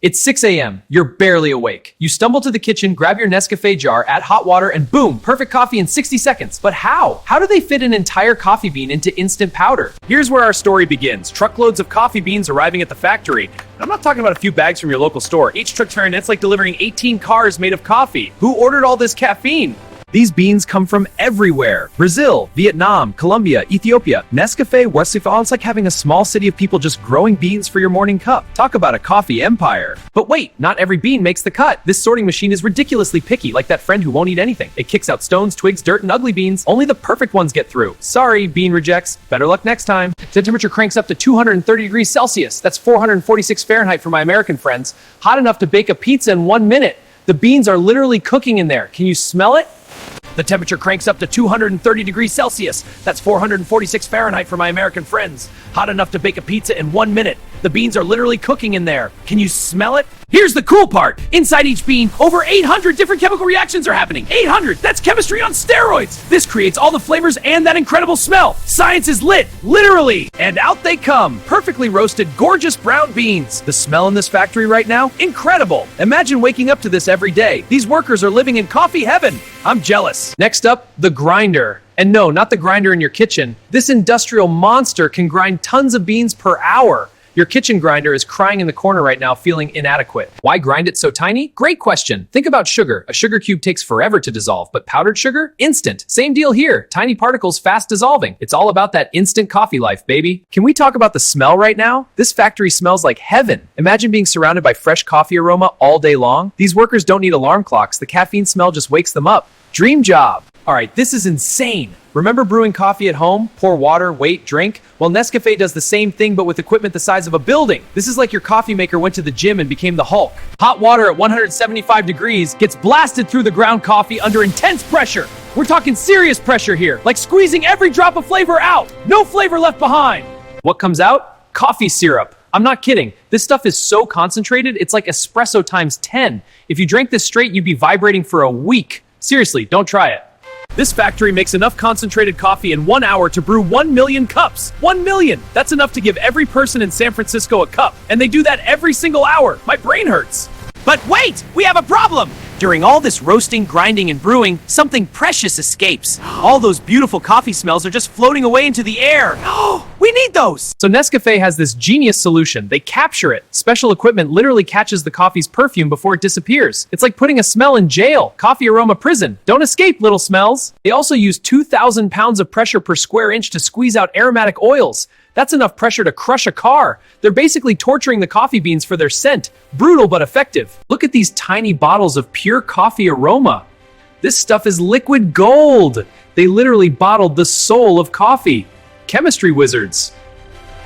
It's 6 a.m. You're barely awake. You stumble to the kitchen, grab your Nescafé jar, add hot water, and boom, perfect coffee in 60 seconds. But how? How do they fit an entire coffee bean into instant powder? Here's where our story begins. Truckloads of coffee beans arriving at the factory. I'm not talking about a few bags from your local store. Each truck turn, it's like delivering 18 cars made of coffee. Who ordered all this caffeine? These beans come from everywhere. Brazil, Vietnam, Colombia, Ethiopia. Nescafé, Wasifa, it's like having a small city of people just growing beans for your morning cup. Talk about a coffee empire. But wait, not every bean makes the cut. This sorting machine is ridiculously picky, like that friend who won't eat anything. It kicks out stones, twigs, dirt, and ugly beans. Only the perfect ones get through. Sorry, bean rejects. Better luck next time. The temperature cranks up to 230 degrees Celsius. That's 446 Fahrenheit for my American friends. Hot enough to bake a pizza in 1 minute. The beans are literally cooking in there. Can you smell it? The temperature cranks up to 230 degrees Celsius. That's 446 Fahrenheit for my American friends. Hot enough to bake a pizza in 1 minute. The beans are literally cooking in there. Can you smell it? Here's the cool part. Inside each bean, over 800 different chemical reactions are happening. 800! That's chemistry on steroids! This creates all the flavors and that incredible smell. Science is lit, literally! And out they come. Perfectly roasted, gorgeous brown beans. The smell in this factory right now? Incredible! Imagine waking up to this every day. These workers are living in coffee heaven. I'm jealous. Next up, the grinder. And no, not the grinder in your kitchen. This industrial monster can grind tons of beans per hour. Your kitchen grinder is crying in the corner right now, feeling inadequate. Why grind it so tiny? Great question. Think about sugar. A sugar cube takes forever to dissolve, but powdered sugar? Instant. Same deal here. Tiny particles fast dissolving. It's all about that instant coffee life, baby. Can we talk about the smell right now? This factory smells like heaven. Imagine being surrounded by fresh coffee aroma all day long. These workers don't need alarm clocks. The caffeine smell just wakes them up. Dream job. All right, this is insane. Remember brewing coffee at home? Pour water, wait, drink? Well, Nescafé does the same thing, but with equipment the size of a building. This is like your coffee maker went to the gym and became the Hulk. Hot water at 175 degrees gets blasted through the ground coffee under intense pressure. We're talking serious pressure here, like squeezing every drop of flavor out. No flavor left behind. What comes out? Coffee syrup. I'm not kidding. This stuff is so concentrated, it's like espresso times 10. If you drank this straight, you'd be vibrating for a week. Seriously, don't try it. This factory makes enough concentrated coffee in 1 hour to brew 1 million cups. 1 million! That's enough to give every person in San Francisco a cup. And they do that every single hour. My brain hurts. But wait! We have a problem! During all this roasting, grinding, and brewing, something precious escapes. All those beautiful coffee smells are just floating away into the air. We need those! So Nescafé has this genius solution. They capture it. Special equipment literally catches the coffee's perfume before it disappears. It's like putting a smell in jail. Coffee aroma prison. Don't escape, little smells. They also use 2,000 pounds of pressure per square inch to squeeze out aromatic oils. That's enough pressure to crush a car. They're basically torturing the coffee beans for their scent. Brutal but effective. Look at these tiny bottles of pure coffee aroma. This stuff is liquid gold. They literally bottled the soul of coffee. Chemistry wizards.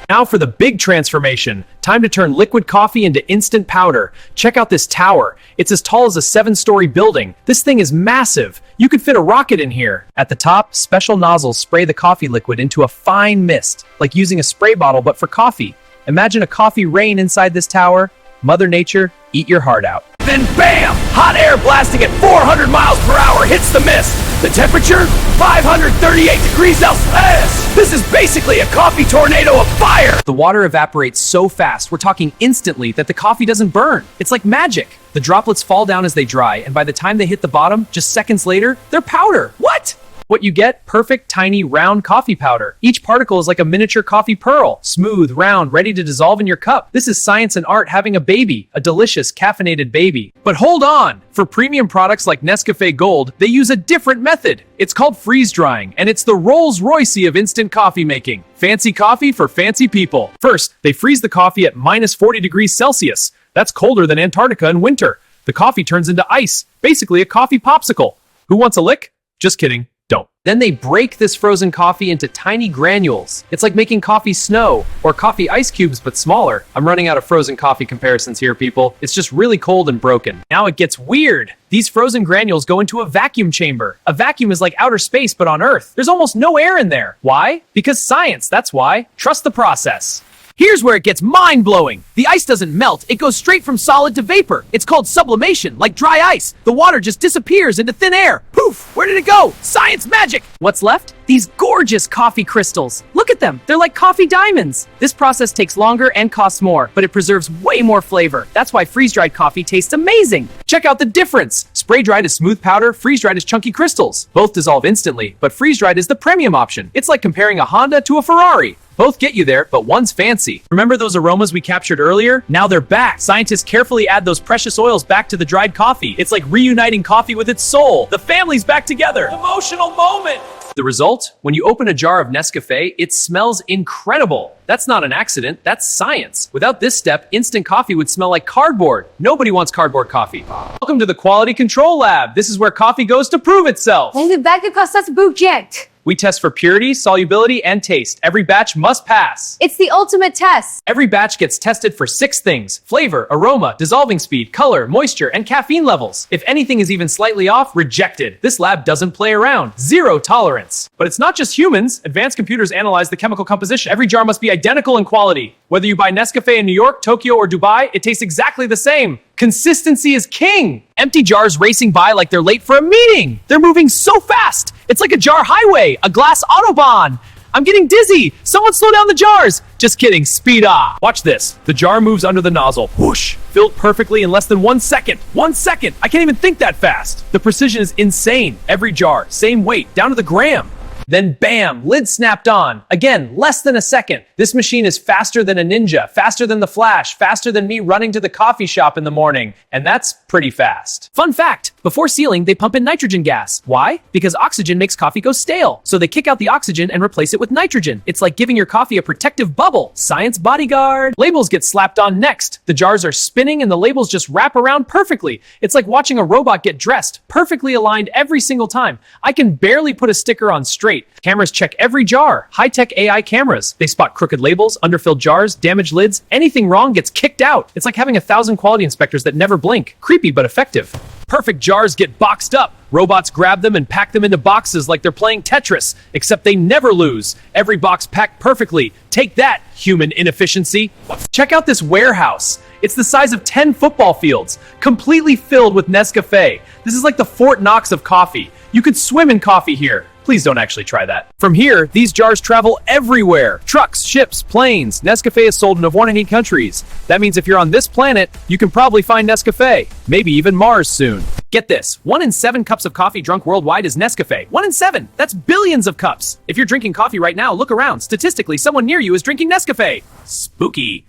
Now for the big transformation. Time to turn liquid coffee into instant powder. Check out this tower. It's as tall as a 7-story building. This thing is massive. You could fit a rocket in here. At the top, special nozzles spray the coffee liquid into a fine mist, like using a spray bottle but for coffee. Imagine a coffee rain inside this tower. Mother Nature, eat your heart out. Then bam! Hot air blasting at 400 miles per hour hits the mist. The temperature? 538 degrees Celsius! This is basically a coffee tornado of fire! The water evaporates so fast, we're talking instantly, that the coffee doesn't burn. It's like magic. The droplets fall down as they dry, and by the time they hit the bottom, just seconds later, they're powder. What? What you get? Perfect, tiny, round coffee powder. Each particle is like a miniature coffee pearl. Smooth, round, ready to dissolve in your cup. This is science and art having a baby. A delicious, caffeinated baby. But hold on! For premium products like Nescafé Gold, they use a different method. It's called freeze drying, and it's the Rolls-Royce of instant coffee making. Fancy coffee for fancy people. First, they freeze the coffee at minus 40 degrees Celsius. That's colder than Antarctica in winter. The coffee turns into ice, basically a coffee popsicle. Who wants a lick? Just kidding. Don't. Then they break this frozen coffee into tiny granules. It's like making coffee snow or coffee ice cubes, but smaller. I'm running out of frozen coffee comparisons here, people. It's just really cold and broken. Now it gets weird. These frozen granules go into a vacuum chamber. A vacuum is like outer space, but on Earth. There's almost no air in there. Why? Because science, that's why. Trust the process. Here's where it gets mind-blowing. The ice doesn't melt, it goes straight from solid to vapor. It's called sublimation, like dry ice. The water just disappears into thin air. Poof! Poof! Where did it go? Science magic! What's left? These gorgeous coffee crystals. Look at them. They're like coffee diamonds. This process takes longer and costs more, but it preserves way more flavor. That's why freeze-dried coffee tastes amazing. Check out the difference. Spray-dried is smooth powder, freeze-dried is chunky crystals. Both dissolve instantly, but freeze-dried is the premium option. It's like comparing a Honda to a Ferrari. Both get you there, but one's fancy. Remember those aromas we captured earlier? Now they're back. Scientists carefully add those precious oils back to the dried coffee. It's like reuniting coffee with its soul. The family's back together. Emotional moment. The result? When you open a jar of Nescafé, it smells incredible. That's not an accident, that's science. Without this step, instant coffee would smell like cardboard. Nobody wants cardboard coffee. Welcome to the Quality Control Lab. This is where coffee goes to prove itself. Ang bagay ko sa subject. We test for purity, solubility, and taste. Every batch must pass. It's the ultimate test. Every batch gets tested for 6 things: flavor, aroma, dissolving speed, color, moisture, and caffeine levels. If anything is even slightly off, rejected. This lab doesn't play around. Zero tolerance. But it's not just humans. Advanced computers analyze the chemical composition. Every jar must be identical in quality. Whether you buy Nescafé in New York, Tokyo, or Dubai, it tastes exactly the same. Consistency is king. Empty jars racing by like they're late for a meeting. They're moving so fast. It's like a jar highway, a glass autobahn. I'm getting dizzy. Someone slow down the jars. Just kidding, speed up. Watch this. The jar moves under the nozzle. Whoosh. Filled perfectly in less than 1 second. 1 second. I can't even think that fast. The precision is insane. Every jar, same weight, down to the gram. Then bam, lid snapped on. Again, less than a second. This machine is faster than a ninja, faster than the Flash, faster than me running to the coffee shop in the morning. And that's pretty fast. Fun fact, before sealing, they pump in nitrogen gas. Why? Because oxygen makes coffee go stale. So they kick out the oxygen and replace it with nitrogen. It's like giving your coffee a protective bubble. Science bodyguard. Labels get slapped on next. The jars are spinning and the labels just wrap around perfectly. It's like watching a robot get dressed, perfectly aligned every single time. I can barely put a sticker on straight. Cameras check every jar. High-tech AI cameras. They spot crooked labels, underfilled jars, damaged lids. Anything wrong gets kicked out. It's like having 1,000 quality inspectors that never blink. Creepy but effective. Perfect jars get boxed up. Robots grab them and pack them into boxes like they're playing Tetris, except they never lose. Every box packed perfectly. Take that, human inefficiency. Check out this warehouse. It's the size of 10 football fields, completely filled with Nescafé. This is like the Fort Knox of coffee. You could swim in coffee here. Please don't actually try that. From here, these jars travel everywhere. Trucks, ships, planes. Nescafé is sold in over 180 countries. That means if you're on this planet, you can probably find Nescafé. Maybe even Mars soon. Get this, 1 in 7 cups of coffee drunk worldwide is Nescafé. 1 in 7! That's billions of cups. If you're drinking coffee right now, look around. Statistically, someone near you is drinking Nescafé. Spooky.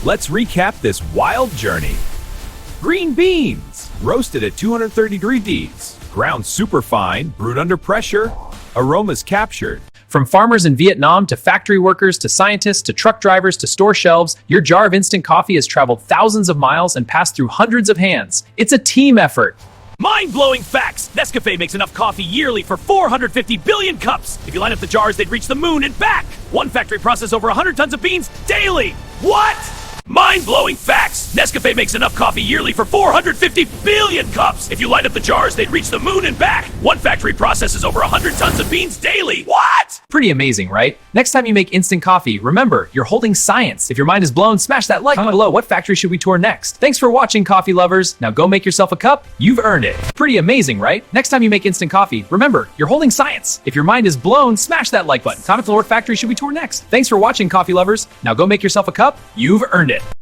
Let's recap this wild journey. Green beans, roasted at 230 degrees. Ground super fine, brewed under pressure. Aromas captured. From farmers in Vietnam to factory workers to scientists to truck drivers to store shelves, your jar of instant coffee has traveled thousands of miles and passed through hundreds of hands. It's a team effort. Mind-blowing facts! Nescafé makes enough coffee yearly for 450 billion cups. If you line up the jars, they'd reach the moon and back. One factory processes over 100 tons of beans daily. What? Mind-blowing facts! Nescafé makes enough coffee yearly for 450 billion cups. If you light up the jars, they'd reach the moon and back. One factory processes over 100 tons of beans daily. What? Pretty amazing, right? Next time you make instant coffee, remember, you're holding science. If your mind is blown, smash that like. Comment below, what factory should we tour next? Thanks for watching, coffee lovers. Now go make yourself a cup. You've earned it. Pretty amazing, right? Next time you make instant coffee, remember, you're holding science. If your mind is blown, smash that like button. Comment below, what factory should we tour next? Thanks for watching, coffee lovers. Now go make yourself a cup. You've earned it.